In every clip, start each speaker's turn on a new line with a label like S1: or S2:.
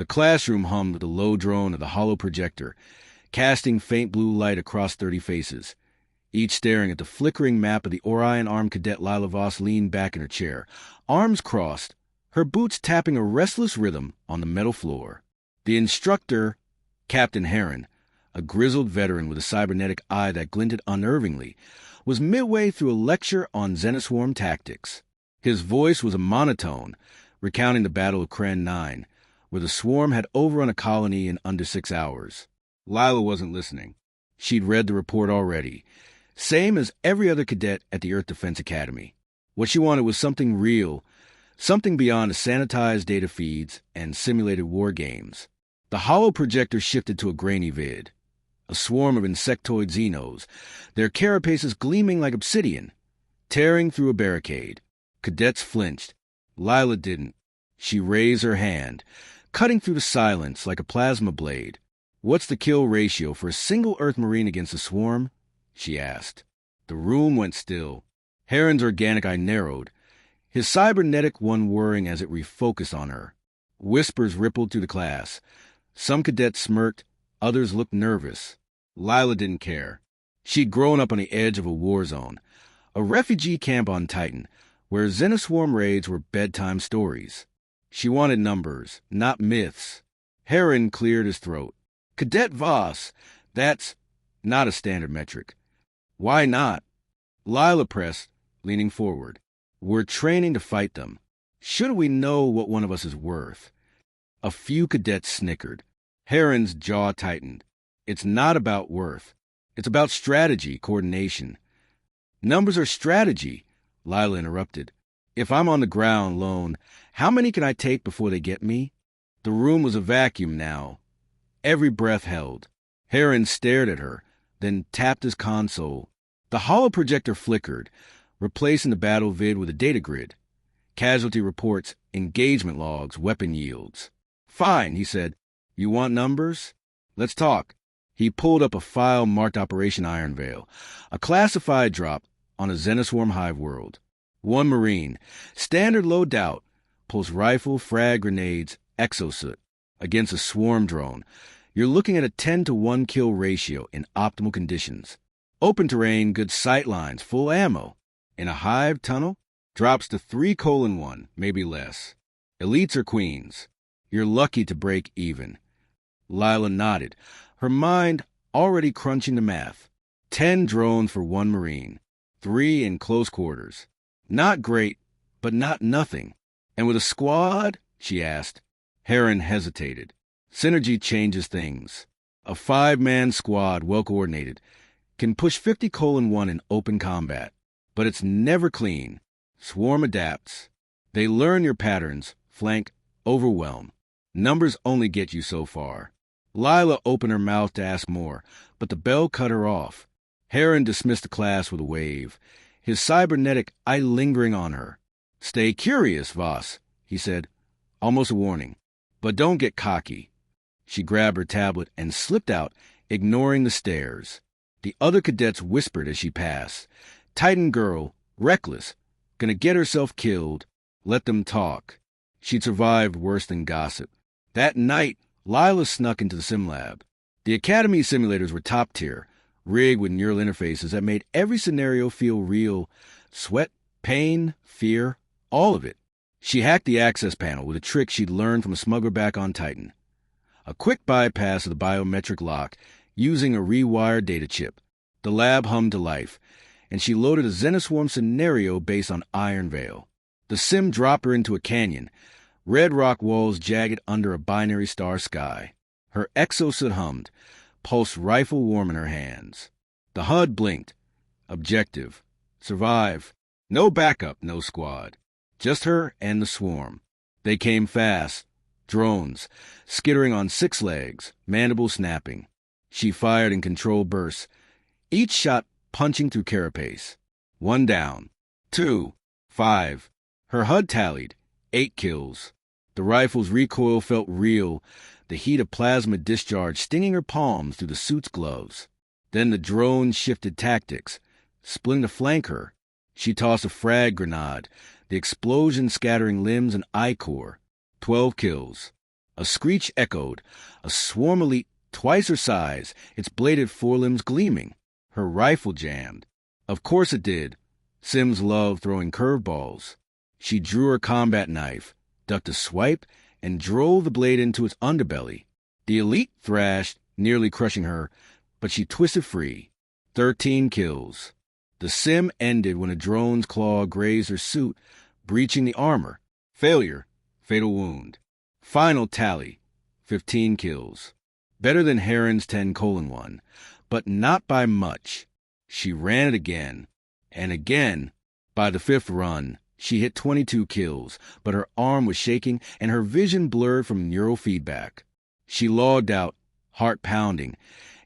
S1: The classroom hummed with the low drone of the hollow projector, casting faint blue light across 30 faces. Each staring at the flickering map of the Orion-armed cadet Lila Voss leaned back in her chair, arms crossed, her boots tapping a restless rhythm on the metal floor. The instructor, Captain Harren, a grizzled veteran with a cybernetic eye that glinted unnervingly, was midway through a lecture on Xenoswarm tactics. His voice was a monotone, recounting the Battle of Kren 9, where the swarm had overrun a colony in under 6 hours. Lila wasn't listening. She'd read the report already, same as every other cadet at the Earth Defense Academy. What she wanted was something real, something beyond the sanitized data feeds and simulated war games. The hollow projector shifted to a grainy vid. A swarm of insectoid xenos, their carapaces gleaming like obsidian, tearing through a barricade. Cadets flinched. Lila didn't. She raised her hand, cutting through the silence like a plasma blade. "What's the kill ratio for a single Earth Marine against a swarm?" she asked. The room went still. Harren's organic eye narrowed, his cybernetic one whirring as it refocused on her. Whispers rippled through the class. Some cadets smirked, others looked nervous. Lila didn't care. She'd grown up on the edge of a war zone, a refugee camp on Titan, where Xenoswarm raids were bedtime stories. She wanted numbers, not myths. Harren cleared his throat. "Cadet Voss, that's not a standard metric." "Why not?" Lila pressed, leaning forward. "We're training to fight them. Shouldn't we know what one of us is worth?" A few cadets snickered. Harren's jaw tightened. "It's not about worth. It's about strategy, coordination." "Numbers are strategy," Lila interrupted. "If I'm on the ground lone, how many can I take before they get me?" The room was a vacuum now. Every breath held. Harren stared at her, then tapped his console. The hollow projector flickered, replacing the battle vid with a data grid. Casualty reports, engagement logs, weapon yields. "Fine," he said. "You want numbers? Let's talk." He pulled up a file marked Operation Iron Veil, a classified drop on a Xenoswarm hive world. 1 Marine, standard loadout, pulse rifle, frag grenades, exosuit. Against a swarm drone, you're looking at a 10-to-1 kill ratio in optimal conditions. Open terrain, good sight lines, full ammo. In a hive tunnel, drops to 3:1, maybe less. Elites or queens. You're lucky to break even. Lila nodded, her mind already crunching the math. 10 drones for 1 Marine. 3 in close quarters. Not great, but not nothing. "And with a squad?" she asked. Harren hesitated. "Synergy changes things. A 5-man squad, well-coordinated, can push 50:1 in open combat. But it's never clean. Swarm adapts. They learn your patterns, flank, overwhelm. Numbers only get you so far." Lila opened her mouth to ask more, but the bell cut her off. Harren dismissed the class with a wave, his cybernetic eye lingering on her. "Stay curious, Voss," he said, almost a warning. "But don't get cocky." She grabbed her tablet and slipped out, ignoring the stares. The other cadets whispered as she passed. "Titan girl, reckless, gonna get herself killed. Let them talk." She'd survived worse than gossip. That night, Lila snuck into the sim lab. The Academy simulators were top tier, rigged with neural interfaces that made every scenario feel real. Sweat, pain, fear, all of it. She hacked the access panel with a trick she'd learned from a smuggler back on Titan. A quick bypass of the biometric lock, using a rewired data chip. The lab hummed to life, and she loaded a Xenoswarm scenario based on Iron Veil. The sim dropped her into a canyon, red rock walls jagged under a binary star sky. Her exosuit hummed, pulse rifle warm in her hands. The HUD blinked. Objective. Survive. No backup, no squad. Just her and the swarm. They came fast. Drones, skittering on 6 legs, mandibles snapping. She fired in controlled bursts, each shot punching through carapace. 1 down. 2. 5. Her HUD tallied. 8 kills. The rifle's recoil felt real, the heat of plasma discharge stinging her palms through the suit's gloves. Then the drone shifted tactics, splitting to flank her. She tossed a frag grenade, the explosion scattering limbs and eye core. 12 kills. A screech echoed, a swarm elite twice her size, its bladed forelimbs gleaming. Her rifle jammed. Of course it did. Sims loved throwing curveballs. She drew her combat knife, ducked a swipe, and drove the blade into its underbelly. The elite thrashed, nearly crushing her, but she twisted free. 13 kills. The sim ended when a drone's claw grazed her suit, breaching the armor. Failure. Fatal wound. Final tally. 15 kills. Better than Harren's 10:1, but not by much. She ran it again, and again. By the 5th run, she hit 22 kills, but her arm was shaking and her vision blurred from neural feedback. She logged out, heart pounding,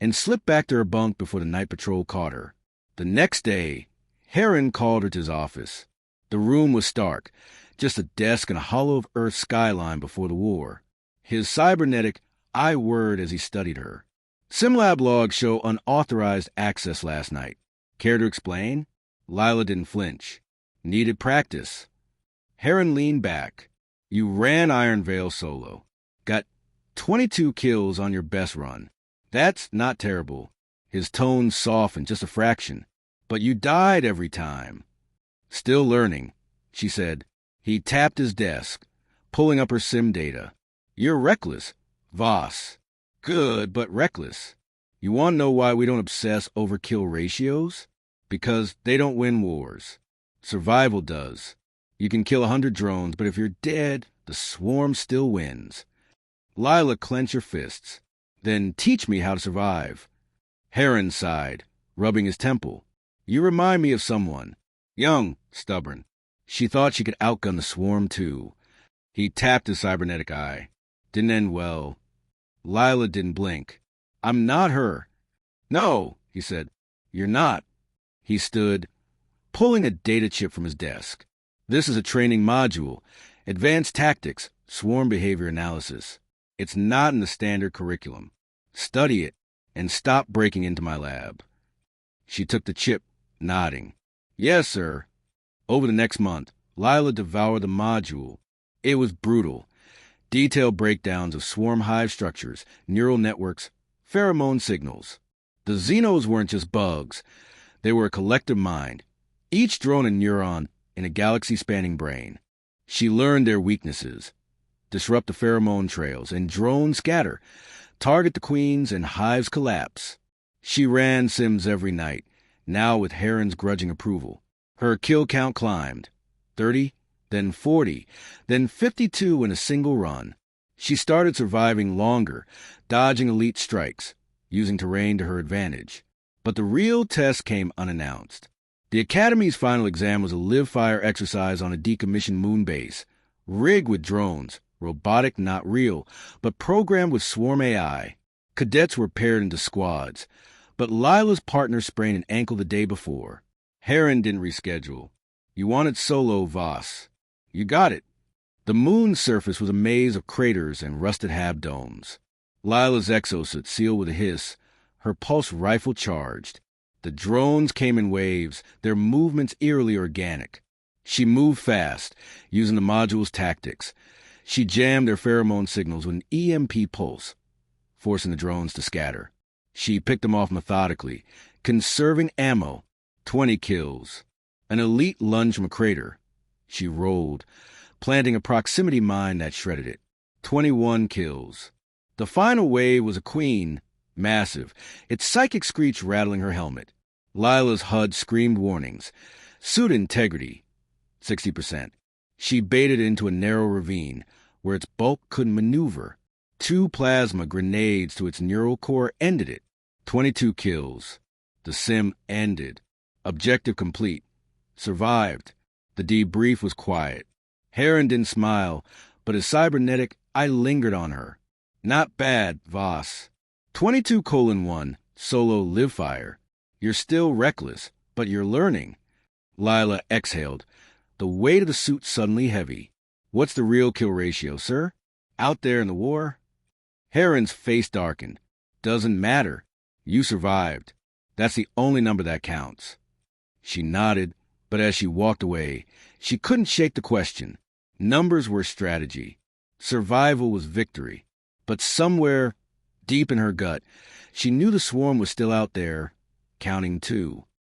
S1: and slipped back to her bunk before the night patrol caught her. The next day, Harren called her to his office. The room was stark, just a desk and a hollow of Earth skyline before the war. His cybernetic eye whirred as he studied her. SimLab logs show unauthorized access last night. Care to explain? Lila didn't flinch. Needed practice. Harren leaned back. You ran Iron Veil solo. Got 22 kills on your best run. That's not terrible. His tone softened just a fraction. But you died every time. Still learning, she said. He tapped his desk, pulling up her sim data. You're reckless. Voss. Good, but reckless. You want to know why we don't obsess over kill ratios? Because they don't win wars. Survival does. You can kill 100 drones, but if you're dead, the swarm still wins. Lila clenched her fists. Then teach me how to survive. Harren sighed, rubbing his temple. You remind me of someone. Young, stubborn. She thought she could outgun the swarm, too. He tapped his cybernetic eye. Didn't end well. Lila didn't blink. I'm not her. No, he said. You're not. He stood, pulling a data chip from his desk. This is a training module. Advanced tactics, swarm behavior analysis. It's not in the standard curriculum. Study it, and stop breaking into my lab. She took the chip, nodding. Yes, sir. Over the next month, Lila devoured the module. It was brutal. Detailed breakdowns of swarm hive structures, neural networks, pheromone signals. The Xenos weren't just bugs. They were a collective mind, each drone a neuron in a galaxy-spanning brain. She learned their weaknesses. Disrupt the pheromone trails, and drones scatter. Target the queens, and hives collapse. She ran sims every night, now with Harren's grudging approval. Her kill count climbed. 30, then 40, then 52 in a single run. She started surviving longer, dodging elite strikes, using terrain to her advantage. But the real test came unannounced. The Academy's final exam was a live-fire exercise on a decommissioned moon base, rigged with drones, robotic, not real, but programmed with swarm AI. Cadets were paired into squads, but Lila's partner sprained an ankle the day before. Harren didn't reschedule. You wanted solo, Voss. You got it. The moon's surface was a maze of craters and rusted hab domes. Lila's exosuit sealed with a hiss, her pulse rifle charged. The drones came in waves, their movements eerily organic. She moved fast, using the module's tactics. She jammed their pheromone signals with an EMP pulse, forcing the drones to scatter. She picked them off methodically, conserving ammo. 20 kills. An elite lunged from a crater. She rolled, planting a proximity mine that shredded it. 21 kills. The final wave was a queen, massive, its psychic screech rattling her helmet. Lila's HUD screamed warnings. Suit integrity, 60%. She baited into a narrow ravine, where its bulk couldn't maneuver. 2 plasma grenades to its neural core ended it. 22 kills. The sim ended. Objective complete. Survived. The debrief was quiet. Harren didn't smile, but as cybernetic, I lingered on her. Not bad, Voss. 22:1, solo live fire. You're still reckless, but you're learning. Lila exhaled, the weight of the suit suddenly heavy. What's the real kill ratio, sir? Out there in the war? Harren's face darkened. Doesn't matter. You survived. That's the only number that counts. She nodded, but as she walked away, she couldn't shake the question. Numbers were strategy. Survival was victory. But somewhere, deep in her gut, she knew the swarm was still out there, counting too.